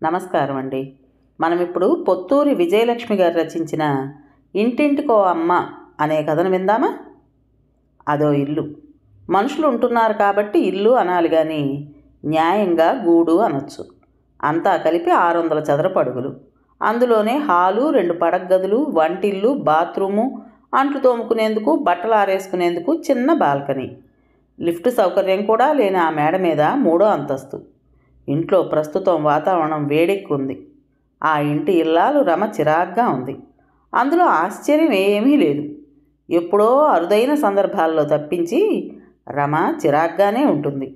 నమస్కారం అండి. మనం ఇప్పుడు పొత్తూరి విజయలక్ష్మి గారు రచించిన ఇంటింటికో అమ్మ అనే కథను విందామా? అదో ఇల్లు. మనుషులు ఉంటున్నారు కాబట్టి ఇల్లు అనాలి కానీ న్యాయంగా గూడు అనొచ్చు. అంతా కలిపి 600 చదరపు అడుగులు. అందులోనే హాలు, 2 పడగదులు, వంటిల్లు, బాత్రూము, అంట్లు తోముకునేందుకు, బట్టలు ఆరేసుకునేందుకు చిన్న బాల్కనీ. లిఫ్ట్ సౌకర్యం కూడా లేని ఆ మేడ మీద 3వ అంతస్తు. ఇంట్లో ప్రస్తుతం వాతావరణం వేడెక్కుంది. ఆ ఇంటి ఇల్లాలు రమ చిరాగ్గా ఉంది. అందులో ఆశ్చర్యం ఏమీ లేదు. ఎప్పుడో అరుదైన సందర్భాల్లో తప్పించి రమ చిరాగ్గానే ఉంటుంది.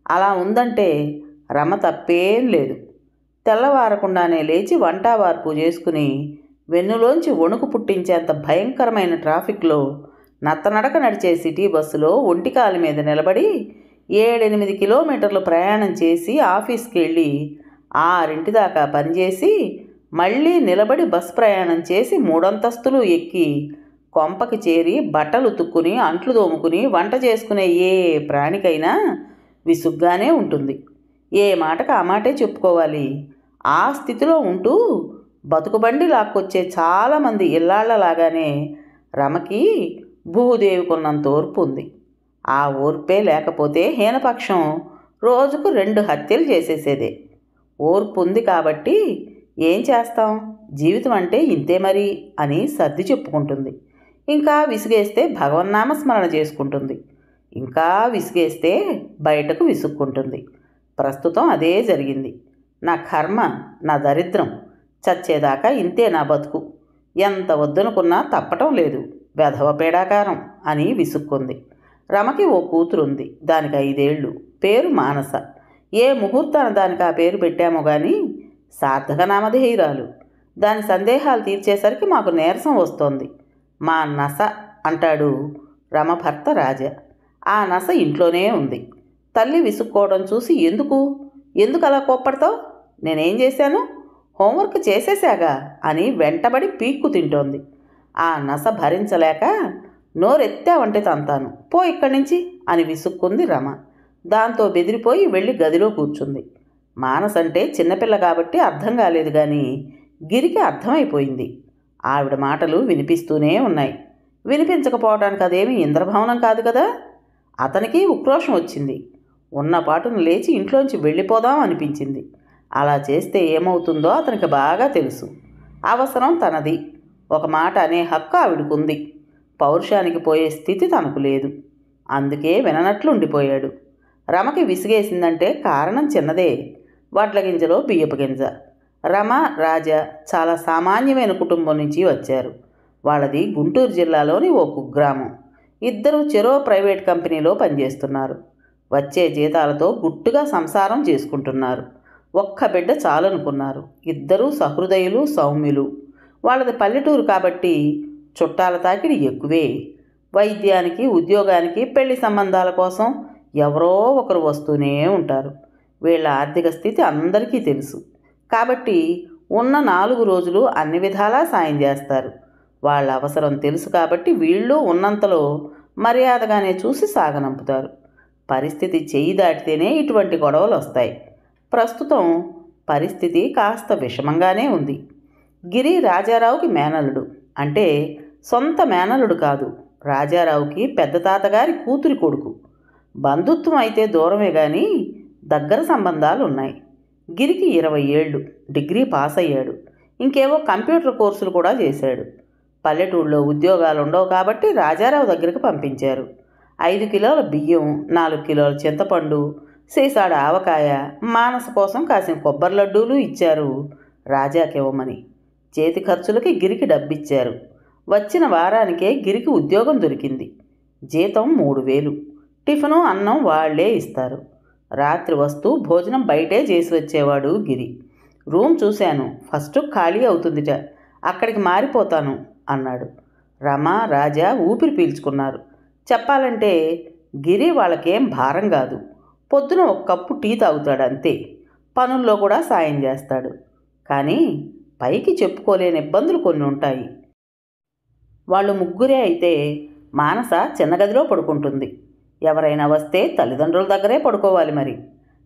అలా ఉందంటే రమ తప్పేం లేదు. తెల్లవారకుండానే లేచి వంటావార్పు చేసుకుని వెన్నులోంచి వణుకు పుట్టించేంత భయంకరమైన ట్రాఫిక్లో నత్తనడక నడిచే సిటీ బస్సులో ఒంటికాలి మీద నిలబడి 7-8 కిలోమీటర్లు ప్రయాణం చేసి ఆఫీస్కి వెళ్ళి 6 దాకా పనిచేసి మళ్ళీ నిలబడి బస్ ప్రయాణం చేసి 3 అంతస్తులు ఎక్కి కొంపకి చేరి బట్టలు ఉతుక్కుని అంట్లు తోముకుని వంట చేసుకునే ఏ ప్రాణికైనా విసుగ్గానే ఉంటుంది. ఏ మాటకు ఆ మాటే చెప్పుకోవాలి. ఆ స్థితిలో ఉంటూ బతుకుబండి లాక్కొచ్చే చాలామంది ఇల్లాళ్లలాగానే రమకి భూదేవికున్నంత ఓర్పు ఉంది. ఆ ఓర్పే లేకపోతే హీనపక్షం రోజుకు 2 హత్యలు చేసేసేదే. ఓర్పు ఉంది కాబట్టి ఏం చేస్తాం, జీవితం అంటే ఇంతే మరి అని సర్ది చెప్పుకుంటుంది. ఇంకా విసిగేస్తే భగవన్నామస్మరణ చేసుకుంటుంది. ఇంకా విసిగేస్తే బయటకు విసుక్కుంటుంది. ప్రస్తుతం అదే జరిగింది. నా కర్మ, నా దరిద్రం, చచ్చేదాకా ఇంతే నా బతుకు, ఎంత వద్దనుకున్నా తప్పటం లేదు, వెధవ పేడాకారం అని విసుక్కుంది. రమకి ఓ కూతురుంది. దానికి 5 ఏళ్ళు. పేరు మానస. ఏ ముహూర్తాన దానికి ఆ పేరు పెట్టామో కానీ సార్థక నామధేయురాలు. దాని సందేహాలు తీర్చేసరికి మాకు నీరసం వస్తోంది. మా నస అంటాడు రమ భర్త రాజా. ఆ నస ఇంట్లోనే ఉంది. తల్లి విసుక్కోవడం చూసి ఎందుకు అలా కోప్పడతావు, నేనేం చేశాను, హోంవర్క్ చేసేసాగా అని వెంటబడి పీక్కు తింటోంది. ఆ నస భరించలేక నోరెత్తావంటే తంతాను, పో ఇక్కడి నుంచి అని విసుక్కుంది రమ. దాంతో బెదిరిపోయి వెళ్ళి గదిలో కూర్చుంది. మానసంటే చిన్నపిల్ల కాబట్టి అర్థం కాలేదు కానీ గిరికి అర్థమైపోయింది. ఆవిడ మాటలు వినిపిస్తూనే ఉన్నాయి. వినిపించకపోవడానికి అదేమి ఇంద్రభవనం కాదు కదా. అతనికి ఉక్రోషం వచ్చింది. ఉన్నపాటును లేచి ఇంట్లోంచి వెళ్ళిపోదాం అనిపించింది. అలా చేస్తే ఏమవుతుందో అతనికి బాగా తెలుసు. అవసరం తనది. ఒక మాట అనే హక్కు ఆవిడకుంది. పౌరుషానికి పోయే స్థితి తనకు లేదు. అందుకే విననట్లు ఉండిపోయాడు. రమకి విసిగేసిందంటే కారణం చిన్నదే. వడ్ల గింజలో బియ్యపు గింజ. రమ, రాజా చాలా సామాన్యమైన కుటుంబం నుంచి వచ్చారు. వాళ్ళది గుంటూరు జిల్లాలోని ఓ కుగ్రామం. ఇద్దరూ చెరో ప్రైవేట్ కంపెనీలో పనిచేస్తున్నారు. వచ్చే జీతాలతో గుట్టుగా సంసారం చేసుకుంటున్నారు. ఒక్క బిడ్డ చాలనుకున్నారు. ఇద్దరూ సహృదయులు, సౌమ్యులు. వాళ్ళది పల్లెటూరు కాబట్టి చుట్టాల తాకిడి ఎక్కువే. వైద్యానికి, ఉద్యోగానికి, పెళ్లి సంబంధాల కోసం ఎవరో ఒకరు వస్తూనే ఉంటారు. వీళ్ళ ఆర్థిక స్థితి అందరికీ తెలుసు కాబట్టి ఉన్న 4 రోజులు అన్ని విధాలా సాయం చేస్తారు. వాళ్ళ అవసరం తెలుసు కాబట్టి వీళ్ళు ఉన్నంతలో మర్యాదగానే చూసి సాగనంపుతారు. పరిస్థితి చెయ్యి దాటితేనే ఇటువంటి గొడవలు వస్తాయి. ప్రస్తుతం పరిస్థితి కాస్త విషమంగానే ఉంది. గిరి రాజారావుకి మేనల్లుడు. అంటే సొంత మేనల్లుడు కాదు, రాజారావుకి పెద్ద తాతగారి కూతురి కొడుకు. బంధుత్వం అయితే దూరమే కానీ దగ్గర సంబంధాలు ఉన్నాయి. గిరికి 20 ఏళ్ళు. డిగ్రీ పాస్ అయ్యాడు. ఇంకేవో కంప్యూటర్ కోర్సులు కూడా చేశాడు. పల్లెటూళ్ళలో ఉద్యోగాలు ఉండవు కాబట్టి రాజారావు దగ్గరికి పంపించారు. 5 కిలోల బియ్యం, 4 కిలోల చింతపండు, సీసాడ ఆవకాయ, మానస కోసం కాసిన కొబ్బరి లడ్డూలు ఇచ్చారు రాజాకివ్వమని. చేతి ఖర్చులకి గిరికి డబ్బిచ్చారు. వచ్చిన వారానికే గిరికి ఉద్యోగం దొరికింది. జీతం 3000. టిఫిను, అన్నం వాళ్లే ఇస్తారు. రాత్రి వస్తూ భోజనం బయటే చేసి వచ్చేవాడు గిరి. రూమ్ చూశాను, ఫస్ట్ ఖాళీ అవుతుందిట, అక్కడికి మారిపోతాను అన్నాడు. రమ, రాజా ఊపిరి పీల్చుకున్నారు. చెప్పాలంటే గిరి వాళ్ళకేం భారం కాదు. పొద్దున 1 కప్పు టీ తాగుతాడు అంతే. పనుల్లో కూడా సాయం చేస్తాడు. కానీ పైకి చెప్పుకోలేని ఇబ్బందులు కొన్ని ఉంటాయి. వాళ్ళు ముగ్గురే అయితే మానస చిన్న గదిలో పడుకుంటుంది. ఎవరైనా వస్తే తల్లిదండ్రుల దగ్గరే పడుకోవాలి మరి.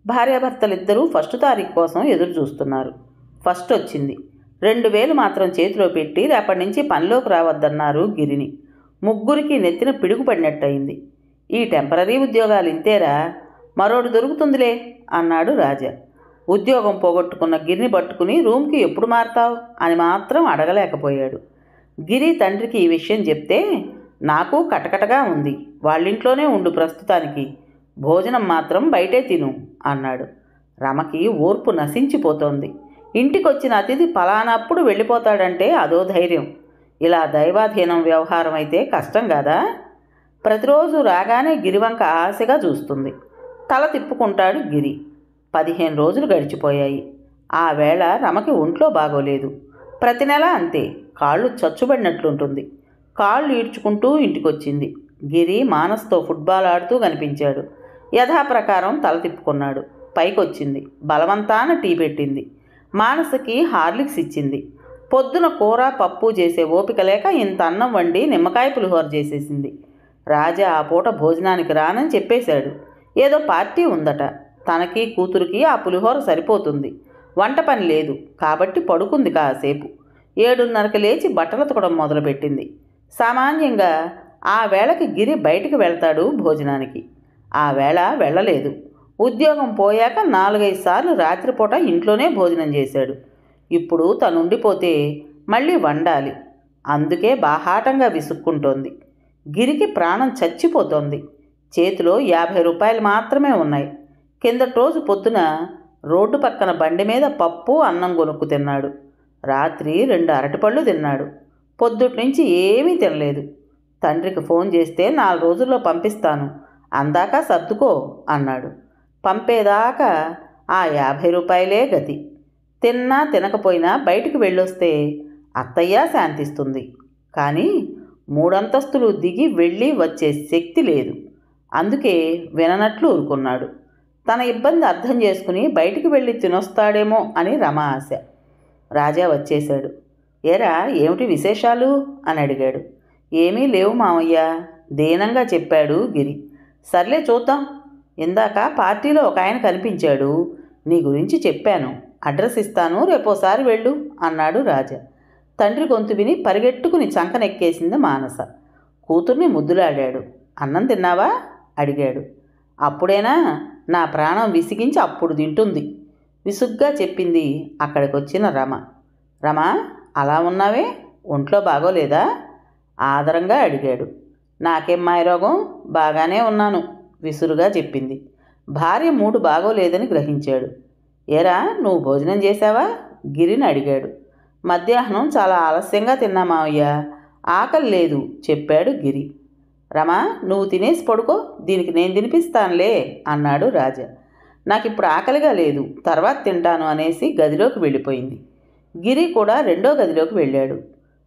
భార్యాభర్తలిద్దరూ ఫస్ట్ తారీఖు కోసం ఎదురు చూస్తున్నారు. ఫస్ట్ వచ్చింది. 2000 మాత్రం చేతిలో పెట్టి రేపటి నుంచి పనిలోకి రావద్దన్నారు గిరిని. ముగ్గురికి నెత్తిన పిడుగు పడినట్టయింది. ఈ టెంపరరీ ఉద్యోగాలు ఇంతేరా, మరోడు దొరుకుతుందిలే అన్నాడు రాజా. ఉద్యోగం పోగొట్టుకున్న గిరిని పట్టుకుని రూమ్కి ఎప్పుడు మారతావు అని మాత్రం అడగలేకపోయాడు. గిరి తండ్రికి ఈ విషయం చెప్తే, నాకు కటకటగా ఉంది, వాళ్ళింట్లోనే ఉండు ప్రస్తుతానికి, భోజనం మాత్రం బయటే తిను అన్నాడు. రమకి ఓర్పు నశించిపోతోంది. ఇంటికొచ్చిన అతిథి పలానప్పుడు వెళ్ళిపోతాడంటే అదో ధైర్యం. ఇలా దైవాధీనం వ్యవహారం అయితే కష్టం కాదా? ప్రతిరోజు రాగానే గిరివంక ఆశగా చూస్తుంది. తల తిప్పుకుంటాడు గిరి. 15 రోజులు గడిచిపోయాయి. ఆ వేళ రమకి ఒంట్లో బాగోలేదు. ప్రతి నెల అంతే, కాళ్ళు చచ్చుబడినట్లుంటుంది. కాళ్ళు ఈడ్చుకుంటూ ఇంటికొచ్చింది. గిరి మానస్తో ఫుట్బాల్ ఆడుతూ కనిపించాడు. యథాప్రకారం తల తిప్పుకున్నాడు. పైకొచ్చింది. బలవంతాన టీ పెట్టింది. మానసకి హార్లిక్స్ ఇచ్చింది. పొద్దున కూర పప్పు చేసే ఓపిక లేక ఇంత అన్నం వండి నిమ్మకాయ పులిహోర చేసేసింది. రాజా ఆ పూట భోజనానికి రానని చెప్పేశాడు. ఏదో పార్టీ ఉందట. తనకి కూతురికి ఆ పులిహోర సరిపోతుంది. వంట పని లేదు కాబట్టి పడుకుంది కాసేపు. 7:30కి లేచి బట్టలు ఉతకడం మొదలుపెట్టింది. సామాన్యంగా ఆ వేళకి గిరి బయటికి వెళ్తాడు భోజనానికి. ఆ వేళ వెళ్ళలేదు. ఉద్యోగం పోయాక 4-5 సార్లు రాత్రిపూట ఇంట్లోనే భోజనం చేశాడు. ఇప్పుడు తనుండిపోతే మళ్ళీ వండాలి. అందుకే బాహాటంగా విసుక్కుంటోంది. గిరికి ప్రాణం చచ్చిపోతోంది. చేతిలో 50 రూపాయలు మాత్రమే ఉన్నాయి. కిందటి రోజు పొద్దున రోడ్డు పక్కన బండి మీద పప్పు అన్నం కొనుక్కు తిన్నాడు. రాత్రి 2 అరటిపళ్ళు తిన్నాడు. పొద్దుటి నుంచి ఏమీ తినలేదు. తండ్రికి ఫోన్ చేస్తే 4 రోజుల్లో పంపిస్తాను, అందాక సర్దుకో అన్నాడు. పంపేదాకా ఆ 50 రూపాయలే గతి. తిన్నా తినకపోయినా బయటికి వెళ్ళొస్తే అత్తయ్య శాంతిస్తుంది. కానీ 3 అంతస్తులు దిగి వెళ్ళి వచ్చే శక్తి లేదు. అందుకే విననట్లు ఊరుకున్నాడు. తన ఇబ్బంది అర్థం చేసుకుని బయటికి వెళ్ళి తినొస్తాడేమో అని రమ ఆశ. రాజా వచ్చేశాడు. ఏరా, ఏమిటి విశేషాలు అని అడిగాడు. ఏమీ లేవు మామయ్య, దీనంగా చెప్పాడు గిరి. సర్లే చూద్దాం. ఇందాక పార్టీలో ఒక ఆయన కనిపించాడు. నీ గురించి చెప్పాను, అడ్రస్ ఇస్తాను, రేపోసారి వెళ్ళు అన్నాడు రాజా. తండ్రి గొంతు విని పరిగెట్టుకుని చంకనెక్కేసింది మానస. కూతుర్ని ముద్దులాడాడు. అన్నం తిన్నావా అడిగాడు. అప్పుడేనా, నా ప్రాణం విసిగించి అప్పుడు తింటుంది విసుగ్గా చెప్పింది అక్కడికొచ్చిన రమ. రమ, అలా ఉన్నావే, ఒంట్లో బాగోలేదా ఆదరంగా అడిగాడు. నాకేం మాయరోగం, బాగానే ఉన్నాను విసురుగా చెప్పింది. భార్య మూడు బాగోలేదని గ్రహించాడు. ఏరా, నువ్వు భోజనం చేశావా గిరిని అడిగాడు. మధ్యాహ్నం చాలా ఆలస్యంగా తిన్నా మావయ్య, ఆకలి లేదు చెప్పాడు గిరి. రమా, నువ్వు తినేసి పడుకో, దీనికి నేను తినిపిస్తానులే అన్నాడు రాజా. నాకిప్పుడు ఆకలిగా లేదు, తర్వాత తింటాను అనేసి గదిలోకి వెళ్ళిపోయింది. గిరి కూడా రెండో గదిలోకి వెళ్ళాడు.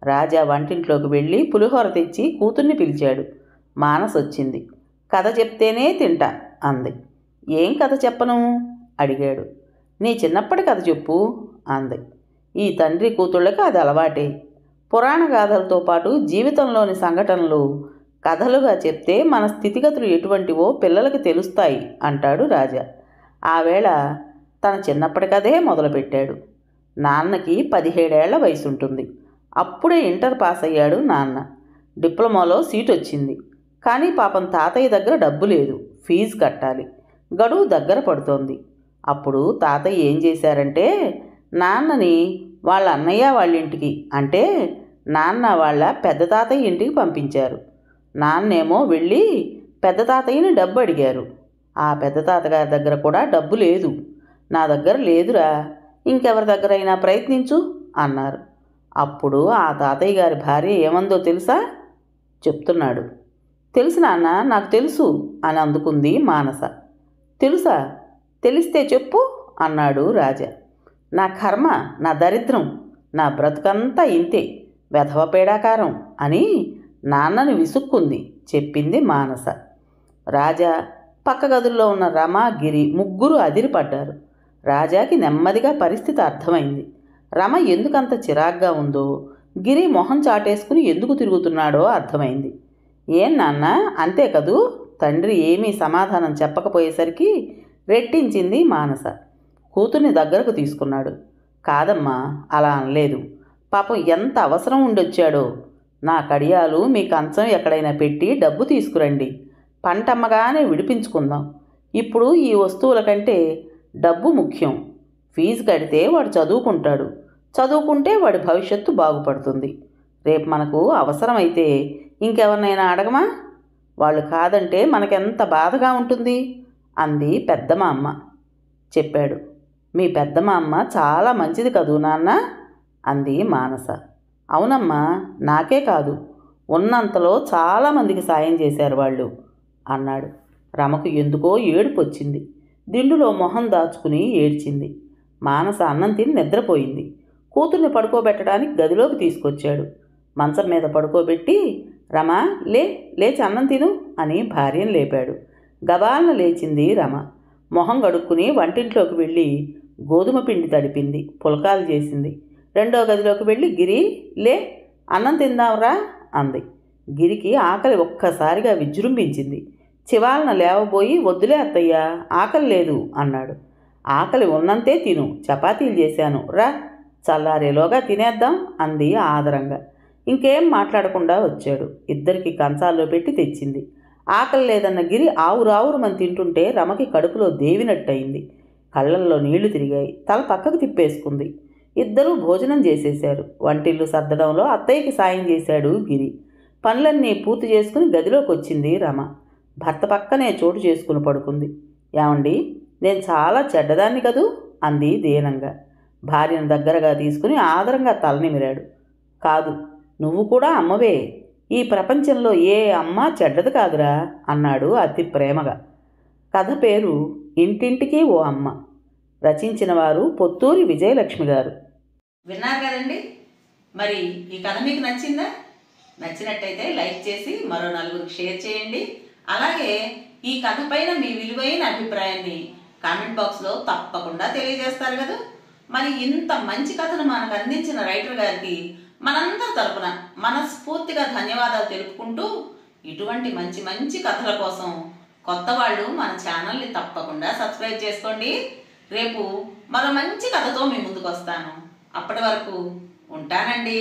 రాజా వంటింట్లోకి వెళ్ళి పులిహోర తెచ్చి కూతుర్ని పిలిచాడు. మానస వచ్చింది. కథ చెప్తేనే తింటా అంది. ఏం కథ చెప్పను అడిగాడు. నీ చిన్నప్పటి కథ చెప్పు అంది. ఈ తండ్రి కూతుళ్ళకి అది అలవాటే. పురాణ గాథలతో పాటు జీవితంలోని సంఘటనలు కథలుగా చెప్తే మన స్థితిగతులు ఎటువంటివో పిల్లలకి తెలుస్తాయి అంటాడు రాజా. ఆ వేళ తన చిన్నప్పటి కథే మొదలుపెట్టాడు. నాన్నకి 17 ఏళ్ల వయసు ఉంటుంది. అప్పుడే ఇంటర్ పాస్ అయ్యాడు నాన్న. డిప్లొమాలో సీట్ వచ్చింది. కానీ పాపం తాతయ్య దగ్గర డబ్బు లేదు, ఫీజు కట్టాలి. గడువు దగ్గర పడుతోంది. అప్పుడు తాతయ్య ఏం చేశారంటే, నాన్నని వాళ్ళ అన్నయ్య వాళ్ళ ఇంటికి, అంటే నాన్న వాళ్ళ పెద్ద తాతయ్య ఇంటికి పంపించారు. నాన్నేమో వెళ్ళి పెద్ద తాతయ్యని డబ్బు అడిగారు. ఆ పెద్ద తాతగారి దగ్గర కూడా డబ్బు లేదు. నా దగ్గర లేదురా, ఇంకెవరి దగ్గరైనా ప్రయత్నించు అన్నారు. అప్పుడు ఆ తాతయ్య గారి భార్య ఏమందో తెలుసా? చెప్తున్నాడు. తెలుసు నాన్న, నాకు తెలుసు అని అందుకుంది మానస. తెలుసా? తెలిస్తే చెప్పు అన్నాడు రాజా. నా కర్మ, నా దరిద్రం, నా బ్రతుకంతా ఇంతే, వెధవ పేడాకారం అని నాన్నని విసుక్కుంది చెప్పింది మానస. రాజా, పక్క గదుల్లో ఉన్న రమ, గిరి ముగ్గురు అదిరిపడ్డారు. రాజాకి నెమ్మదిగా పరిస్థితి అర్థమైంది. రమ ఎందుకంత చిరాగ్గా ఉందో, గిరి మొహం చాటేసుకుని ఎందుకు తిరుగుతున్నాడో అర్థమైంది. ఏం నాన్న, అంతే కదూ? తండ్రి ఏమీ సమాధానం చెప్పకపోయేసరికి రెట్టించింది మానస. కూతుర్ని దగ్గరకు తీసుకున్నాడు. కాదమ్మా, అలా అనలేదు. పాపం ఎంత అవసరం ఉండొచ్చాడో. నా కడియాలు మీ కంచం ఎక్కడైనా పెట్టి డబ్బు తీసుకురండి. పంటమ్మగానే విడిపించుకుందాం. ఇప్పుడు ఈ వస్తువుల కంటే డబ్బు ముఖ్యం. ఫీజు కడితే వాడు చదువుకుంటాడు. చదువుకుంటే వాడి భవిష్యత్తు బాగుపడుతుంది. రేపు మనకు అవసరమైతే ఇంకెవరినైనా అడగమా? వాళ్ళు కాదంటే మనకెంత బాధగా ఉంటుంది అంది పెద్దమ్మ అమ్మ. చెప్పాడు. మీ పెద్దమ్మ అమ్మ చాలా మంచిది కదూ నాన్న అంది మానస. అవునమ్మా, నాకే కాదు, ఉన్నంతలో చాలామందికి సాయం చేశారు వాళ్ళు అన్నాడు. రమకు ఎందుకో ఏడుపు వచ్చింది. దిండులో మొహం దాచుకుని ఏడ్చింది. మానస అన్నం తిని నిద్రపోయింది. కూతుర్ని పడుకోబెట్టడానికి గదిలోకి తీసుకొచ్చాడు. మంచం మీద పడుకోబెట్టి, రమ లేచి అన్నం తిను అని భార్యను లేపాడు. గబాలన లేచింది రమ. మొహం కడుక్కుని వంటింట్లోకి వెళ్ళి గోధుమ పిండి తడిపింది, పులకాలు చేసింది. రెండో గదిలోకి వెళ్ళి, గిరి అన్నం తిందాంరా అంది. గిరికి ఆకలి ఒక్కసారిగా విజృంభించింది. చివాలన లేవబోయి, వద్దులే అత్తయ్యా, ఆకలి లేదు అన్నాడు. ఆకలి ఉన్నంతే తిను, చపాతీలు చేశాను రా, చల్లారేలోగా తినేద్దాం అంది ఆదరంగా. ఇంకేం మాట్లాడకుండా వచ్చాడు. ఇద్దరికి కంచాల్లో పెట్టి తెచ్చింది. ఆకలి లేదన్న గిరి ఆవురావురమని తింటుంటే రమకి కడుపులో దేవినట్టయింది. కళ్ళల్లో నీళ్లు తిరిగాయి. తల పక్కకు తిప్పేసుకుంది. ఇద్దరూ భోజనం చేసేశారు. వంటిల్లు సర్దడంలో అత్తయ్యకి సాయం చేశాడు గిరి. పనులన్నీ పూర్తి చేసుకుని గదిలోకి వచ్చింది రమ. భర్త పక్కనే చోటు చేసుకుని పడుకుంది. ఏమండి, నేను చాలా చెడ్డదాన్ని కదూ అంది దీనంగా. భార్యను దగ్గరగా తీసుకుని ఆదరంగా తలనిమిరాడు. కాదు, నువ్వు కూడా అమ్మవే. ఈ ప్రపంచంలో ఏ అమ్మ చెడ్డది కాదురా అన్నాడు అతి ప్రేమగా. కథ పేరు ఇంటింటికి ఓ అమ్మ. రచించిన వారు పొత్తూరి విజయలక్ష్మి గారు. విన్నారు కదండి. మరి ఈ కథ మీకు నచ్చిందా? నచ్చినట్టయితే లైక్ చేసి మరో నలుగురికి షేర్ చేయండి. అలాగే ఈ కథ పైన మీ విలువైన అభిప్రాయాన్ని కామెంట్ బాక్స్లో తప్పకుండా తెలియజేస్తారు కదా. మరి ఇంత మంచి కథను మనకు అందించిన రైటర్ గారికి మనందరి తరపున మనస్ఫూర్తిగా ధన్యవాదాలు తెలుపుకుంటూ, ఇటువంటి మంచి మంచి కథల కోసం కొత్త వాళ్ళు మన ఛానల్ని తప్పకుండా సబ్స్క్రైబ్ చేసుకోండి. రేపు మరో మంచి కథతో మీ ముందుకు వస్తాను. అప్పటి వరకు ఉంటానండి.